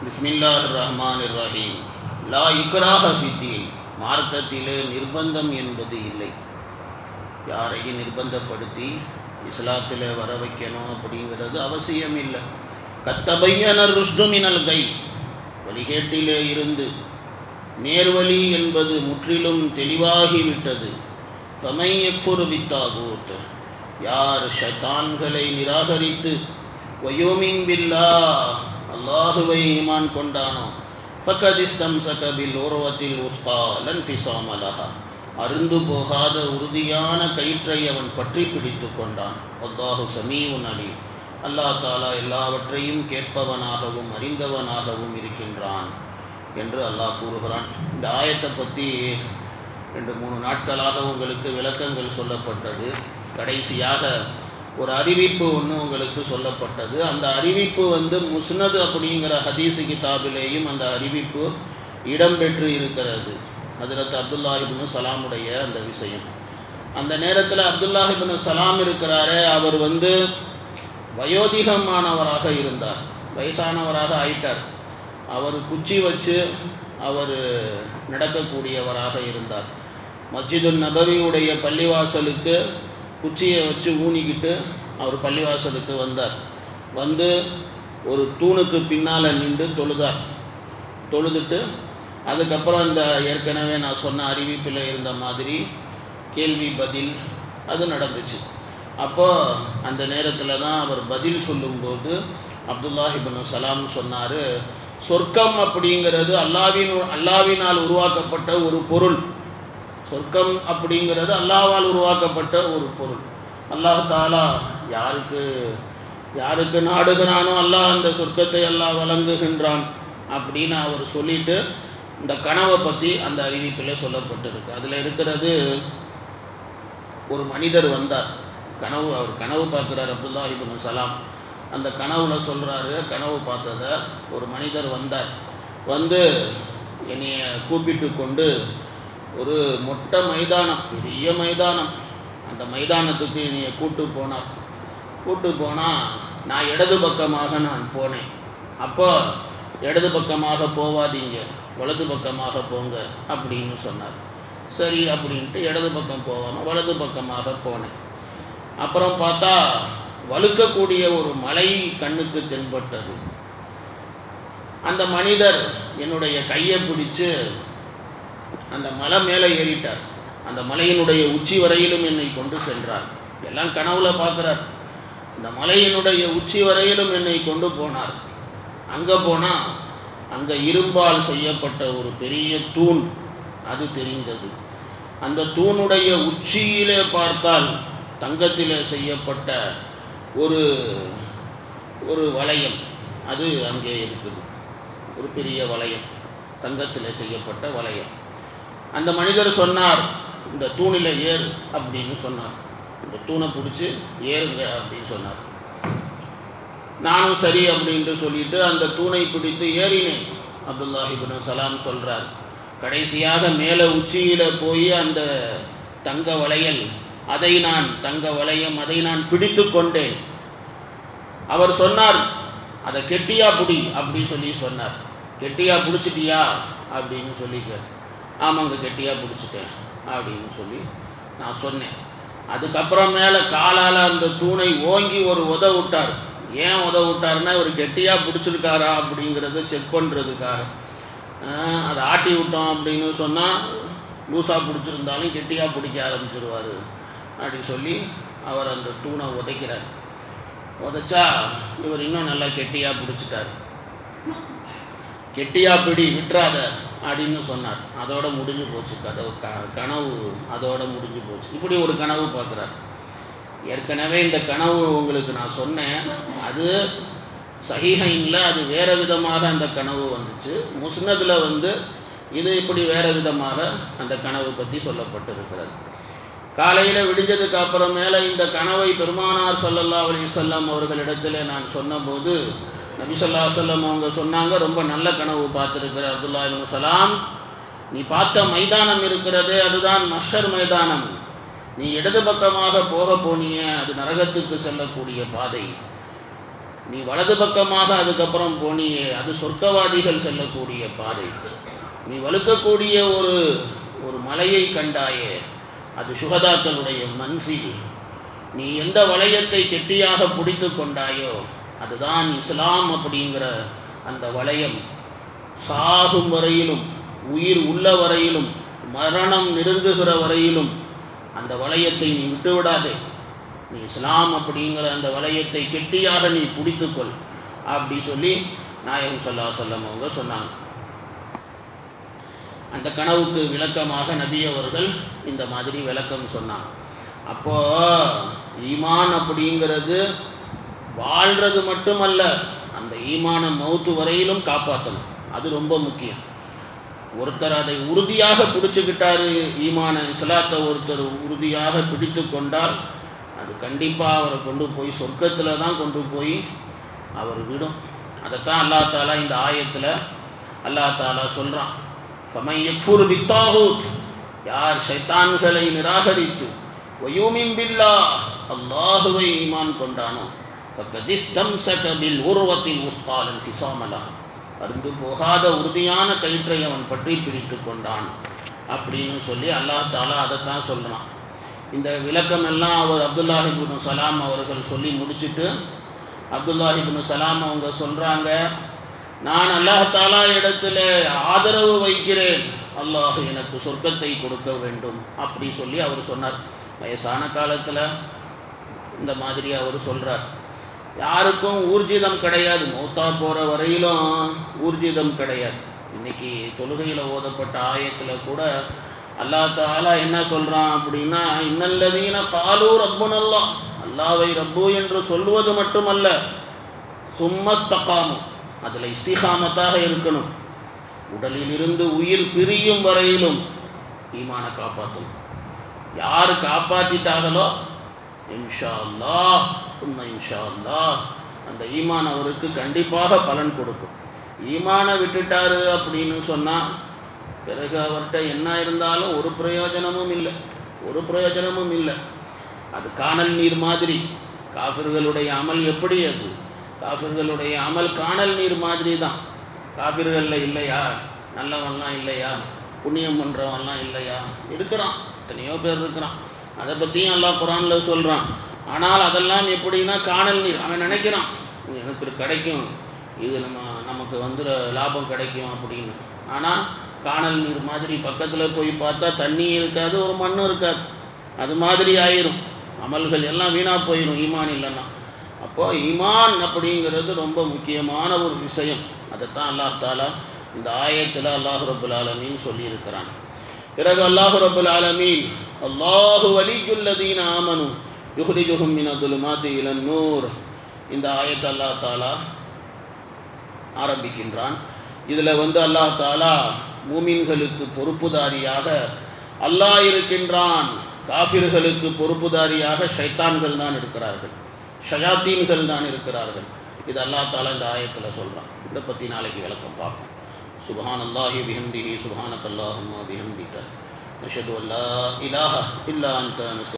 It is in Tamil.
பிஸ்மில்லாஹிர் ரஹ்மானிர் ரஹீம். லா இக்ராஹ ஃபித்தீன். மார்க்கத்திலே நிர்பந்தம் என்பது இல்லை. யாரையும் நிர்பந்தப்படுத்தி இஸ்லாத்தில் வர வைக்கணும் அப்படிங்கிறது அவசியம் இல்லை. கத்தபையன ருஷ்டு மினல் கை. வழிகேட்டிலே இருந்து நேர்வழி என்பது முற்றிலும் தெளிவாகிவிட்டது. ஃபமை யக்ஃபுரு பித்தாகூத். யார் ஷைத்தான்களை நிராகரித்து வயோமின் பில்லாஹ் அல்லாஹுவை ஈமான் கொண்டானோ ஃபக்கத் இஸ்தம்ஸக பில் உர்வத்தில் உஸ்கா லன் ஃபிஸாம லஹா. அருந்து போகாத உறுதியான கயிற்றை அவன் பற்றி பிடித்து கொண்டான். அல்லாஹு சமீஉன் அலீம். அல்லாஹ் தாலா எல்லாவற்றையும் கேட்பவனாகவும் அறிந்தவனாகவும் இருக்கின்றான் என்று அல்லாஹ் கூறுகிறான். இந்த ஆயத்தை பற்றி 2-3 நாட்களாக உங்களுக்கு விளக்கங்கள் சொல்லப்பட்டது. கடைசியாக ஒரு அறிவிப்பு ஒன்று உங்களுக்கு சொல்லப்பட்டது. அந்த அறிவிப்பு முஸ்னது அப்படிங்கிற ஹதீஸ் கிதாபிலேயும் அந்த அறிவிப்பு இடம்பெற்று இருக்கிறது. ஹஜ்ரத் அப்துல்லாஹ் இப்னு சலாமுடைய அந்த விஷயம். அந்த நேரத்தில் அப்துல்லாஹ் இப்னு சலாம் இருக்கிறாரே, அவர் வயோதிகமானவராக இருந்தார், வயசானவராக ஆயிட்டார். அவர் குச்சி வச்சு அவர் நடக்கக்கூடியவராக இருந்தார். மஸ்ஜிதுன் நபவியுடைய பள்ளிவாசலுக்கு குச்சியை வச்சு ஊனிக்கிட்டு அவர் பள்ளிவாசலுக்கு வந்தார். ஒரு தூணுக்கு பின்னால் நின்று தொழுதார். தொழுதுட்டு அதுக்கப்புறம் அந்த ஏற்கனவே நான் சொன்ன அறிவிப்பில் இருந்த மாதிரி கேள்வி பதில் அது நடந்துச்சு. அப்போது அந்த நேரத்தில் தான் அவர் பதில் சொல்லும்போது அப்துல்லாஹ் இப்னு சலாம் சொன்னார், சொர்க்கம் அப்படிங்கிறது அல்லாவினால் உருவாக்கப்பட்ட ஒரு பொருள். சொர்க்கம் அப்படிங்கிறது அல்லாஹ்வால் உருவாக்கப்பட்ட ஒரு பொருள். அல்லாஹ் தாலா யாருக்கு நாடுகிறானோ அல்லாஹ் அந்த சொர்க்கத்தை அல்லாஹ் வழங்குகின்றான் அப்படின்னு அவர் சொல்லிட்டு இந்த கனவை பற்றி அந்த அறிவிப்பில் சொல்லப்பட்டிருக்கு. அதில் இருக்கிறது, ஒரு மனிதர் வந்தார். அவர் கனவு பார்க்குறார் அப்துல்லாஹ் இப்னு சலாம். அந்த கனவுல சொல்கிறாரு, கனவு பார்த்ததை ஒரு மனிதர் வந்தார். என்னைய கூப்பிட்டு கொண்டு ஒரு மொட்டை மைதானம், பெரிய மைதானம், அந்த மைதானத்துக்கு என்னைய கூட்டு போனால் நான் இடது பக்கமாக நான் போனேன். அப்போ இடது பக்கமாக போவாதீங்க, வலது பக்கமாக போங்க அப்படின்னு சொன்னார். சரி அப்படின்ட்டு இடது பக்கம் போகாமல் வலது பக்கமாக போனேன். அப்புறம் பார்த்தா வழுக்கக்கூடிய ஒரு மலை கண்ணுக்கு தென்பட்டது. அந்த மனிதர் என்னுடைய கையை பிடிச்சு அந்த மலை மேலே ஏறிட்டார். அந்த மலையினுடைய உச்சி வரையிலும் என்னை கொண்டு சென்றார். எல்லாம் கனவுல பார்க்குறார். அந்த மலையினுடைய உச்சி வரையிலும் என்னை கொண்டு போனார். அங்கே போனால் அங்கே இரும்பால் செய்யப்பட்ட ஒரு பெரிய தூண் அது தெரிந்தது. அந்த தூணுடைய உச்சியிலே பார்த்தால் தங்கத்திலே செய்யப்பட்ட ஒரு வளையம் அது அங்கே இருக்குது. ஒரு பெரிய வளையம், தங்கத்தில் செய்யப்பட்ட வளையம். அந்த மனிதர் சொன்னார், இந்த தூணில் ஏறு அப்படின்னு சொன்னார். இந்த தூணை பிடிச்சி ஏறுங்க அப்படின்னு சொன்னார். நானும் சரி அப்படின்ட்டு சொல்லிட்டு அந்த தூணை பிடித்து ஏறினேன். அப்துல்லாஹ் இப்னு சலாம் சொல்கிறார், கடைசியாக மேலே உச்சியில் போய் அந்த தங்க வளையம் அதை நான் பிடித்து கொண்டேன். அவர் சொன்னார், அதை கெட்டியா பிடி அப்படி சொன்னார். கெட்டியா பிடிச்சிட்டியா அப்படின்னு சொல்லிக்க. ஆமாங்க, கெட்டியா பிடிச்சிட்டேன் அப்படின்னு சொல்லி நான் சொன்னேன். அதுக்கப்புறம் மேலே காலால் அந்த தூணை ஓங்கி ஒரு விட்டார். ஏன் விட்டாருன்னா, இவர் கெட்டியாக பிடிச்சிருக்காரா அப்படிங்கிறத செக் பண்ணுறதுக்காக. அதை ஆட்டி விட்டோம் அப்படின்னு சொன்னால் லூஸாக பிடிச்சிருந்தாலும் கெட்டியாக பிடிக்க ஆரம்பிச்சிருவார் அப்படி சொல்லி அவர் அந்த தூணை உதைக்கிறார். உதைச்சா இவர் இன்னும் நல்லா கெட்டியாக பிடிச்சிட்டார். கெட்டியாக பிடி, விட்டுறாத அப்படின்னு சொன்னார். அதோட முடிஞ்சு போச்சு கனவு அதோட முடிஞ்சு போச்சு. இப்படி ஒரு கனவு பார்க்குறார். ஏற்கனவே இந்த கனவு உங்களுக்கு நான் சொன்னேன். அது சஹீஹைன்ல அது வேறு விதமாக அந்த கனவு வந்துச்சு. முஸ்னதில் இது இப்படி வேறு விதமாக அந்த கனவு பற்றி சொல்லப்பட்டிருக்கிறது. காலையில் விடிஞ்சதுக்கு அப்புறமேல இந்த கனவை பெருமானார் ஸல்லல்லாஹு அலைஹி வஸல்லம் அவர்களிடத்தில் நான் சொன்னபோது நபி ஸல்லல்லாஹு அலைஹி வஸல்லம் அவங்க சொன்னாங்க, ரொம்ப நல்ல கனவு பார்த்துருக்கிற அப்துல்லாஹ் இப்னு சலாம். நீ பார்த்த மைதானம் இருக்கிறதே அதுதான் மஹ்ஷர் மைதானம். நீ இடது பக்கமாக போனிய அது நரகத்துக்கு செல்லக்கூடிய பாதை. நீ வலது பக்கமாக அதுக்கப்புறம் போனியே, அது சொர்க்கவாதிகள் செல்லக்கூடிய பாதை. நீ வழுக்கக்கூடிய ஒரு மலையை கண்டாயே, அது சுகதாக்களுடைய மன்சில். நீ எந்த வளையத்தை கெட்டியாக பிடித்து கொண்டாயோ அதுதான் இஸ்லாம் அப்படிங்கிற அந்த வளையம். சாகும் வரையிலும், உயிர் உள்ள வரையிலும், மரணம் நெருங்குகிற வரையிலும் அந்த வளையத்தை நீ விட்டுவிடாதே. நீ இஸ்லாம் அப்படிங்கிற அந்த வளையத்தை கெட்டியாக நீ பிடித்துக்கொள் அப்படி சொல்லி நாயகம் ஸல்லல்லாஹு அலைஹி வஸல்லம் அவங்க சொன்னாங்க. அந்த கனவுக்கு விளக்கமாக நபி அவர்கள் இந்த மாதிரி விளக்கம் சொன்னாங்க. அப்போது ஈமான் அப்படிங்கிறது வாழ்கிறது மட்டுமல்ல, அந்த ஈமானை மௌத்து வரையிலும் காப்பாற்றணும். அது ரொம்ப முக்கியம். ஒருத்தர் அதை உறுதியாக பிடிச்சிக்கிட்டாரு, ஈமான இஸ்லாத்தை ஒருத்தர் உறுதியாக பிடித்து கொண்டால் அது கண்டிப்பாக அவரை கொண்டு போய் சொர்க்கத்தில் தான் கொண்டு போய் அவர் விடும். அதைத்தான் அல்லாஹ் தாலா இந்த ஆயத்தில் அல்லாஹ் தாலா சொல்கிறான். ஃபமன் யக்ஃபுர் பித்தாகூத், யார் ஷைத்தான்களை நிராகரித்து வயூமின் பில்லாஹ், அல்லாஹுவை ஈமான் கொண்டானோ, ஃபக்கத் இஸ்தம்ஸக பில் உர்வத்தில் உஸ்கா லா இன்ஃபிஸாம லஹா, அருந்து போகாத உறுதியான கயிற்றை அவன் பற்றி பிடித்து கொண்டான் அப்படின்னு சொல்லி அல்லாஹ் தாலா அதைத்தான் சொல்கிறான். இந்த விளக்கம் எல்லாம் அவர் அப்துல்லாஹ் இப்னு சலாம் அவர்கள் சொல்லி முடிச்சுட்டு, அப்துல்லாஹ் இப்னு சலாம் அவங்க சொல்கிறாங்க, நான் அல்லாஹ் தாலா இடத்துல ஆதரவு வைக்கிறேன், அல்லாஹ் எனக்கு சொர்க்கத்தை கொடுக்க வேண்டும் அப்படி சொல்லி அவர் சொன்னார். வயசான காலத்தில் இந்த மாதிரி அவர் சொல்கிறார். யாருக்கும் ஊர்ஜிதம் கிடையாது, மௌத்தா போகிற வரையிலும் ஊர்ஜிதம் கிடையாது. இன்றைக்கி தொழுகையில் ஓதப்பட்ட ஆயத்தில் கூட அல்லாஹ் தாலா என்ன சொல்கிறான் அப்படின்னா, இன்னல்லதீன காலூ ரப்புனல்லாஹ், அல்லாவை ரப்பு என்று சொல்வது மட்டுமல்ல, சும்மஸ்தகாமு, அதில் இஸ்திகாமத்தாக இருக்கணும். உடலிலிருந்து உயிர் பிரியும் வரையிலும் ஈமானை காப்பாற்றணும். யார் காப்பாற்றிட்டார்களோ இன்ஷா அல்லாஹ் இன்ஷா அல்லாஹ் அந்த ஈமான் அவருக்கு கண்டிப்பாக பலன் கொடுக்கும். ஈமானை விட்டுட்டாரு அப்படின்னு சொன்னால் பிறகு அவர்கிட்ட என்ன இருந்தாலும் ஒரு பிரயோஜனமும் இல்லை. அது காணல் நீர் மாதிரி. காஃபிர்களுடைய அமல் எப்படி? அது காஃபிர்களுடைய அமல் காணல் நீர் மாதிரி தான். காஃபிர்களில் இல்லையா நல்லவன்லாம் இல்லையா, புண்ணியம் பண்ணுறவன்லாம் இல்லையா? இருக்கிறான், எத்தனையோ பேர் இருக்கிறான். அதை பற்றியும் அல்லாஹ் குர்ஆனில் சொல்கிறான். ஆனால் அதெல்லாம் எப்படின்னா காணல் நீர். அவன் நினைக்கிறான் எனக்கு கிடைக்கும், இது நமக்கு லாபம் கிடைக்கும் அப்படின்னு. ஆனால் காணல் நீர் மாதிரி பக்கத்தில் போய் பார்த்தா தண்ணி இருக்காது, ஒரு மண் இருக்காது. அது மாதிரி ஆயிரும், அமல்கள் எல்லாம் வீணாக போயிடும் ஈமான் இல்லைன்னா. அப்போது ஈமான் அப்படிங்கிறது ரொம்ப முக்கியமான ஒரு விஷயம். அதைத்தான் அல்லாஹ் தாலா இந்த ஆயத்தில் அல்லாஹ் ரப்புல் ஆலமீன் சொல்லியிருக்கிறான். பிறகு அல்லாஹ் ரப்புல் ஆலமீன் அல்லாஹு வலியுல்லதீன ஆமனு யுஹ்ரிஜுஹும் மினல் ظுலுமாத்தி இலன் நூர், இந்த ஆயத்தை அல்லாஹ் தாலா ஆரம்பிக்கின்றான். இதில் அல்லாஹ் தாலா மூமின்களுக்கு பொறுப்புதாரியாக அல்லாஹ் இருக்கின்றான், காஃபிர்களுக்கு பொறுப்புதாரியாக ஷைத்தான்கள் தான் இருக்கிறார்கள், ஷயாத்தீன்கள் தான் இருக்கிறார்கள். இது அல்லாஹ் தாலா இந்த ஆயத்தில் சொல்கிறான். இதை பற்றி நாளைக்கு விளக்கம் பார்ப்போம். சுப்ஹானல்லாஹி பிஹம்திஹி சுப்ஹானக்கல்லாஹும்ம பிஹம்திக நஷ்ஹது அல்லா இலாஹா இல்லா அன்த